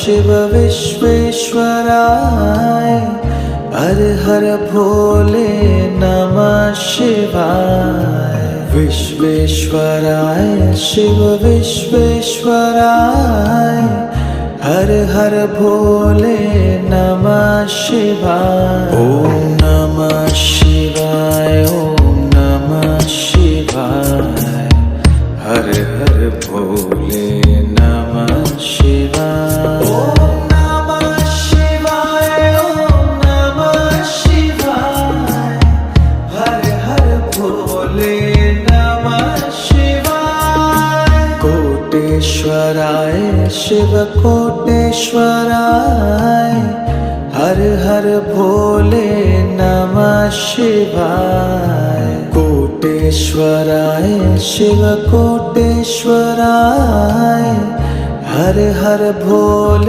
शिव विश्वेश्वराय हर हर भोले नमः शिवाय। विश्वेश्वराय शिव विश्वेश्वराय हर हर भोले नमः शिवाय। ओम नमः शिवाय ओम नमः शिवाय हर हर भोले नमः शिवाय। ओम नमः शिवाय ओम नमः शिवाय हर हर भोले नमः शिवाय। कोटेश्वराय शिव कोटेश्वराय हर हर भोले नमः शिवाय। कोटेश्वराय शिव कोटेश्वराय हर हर भोले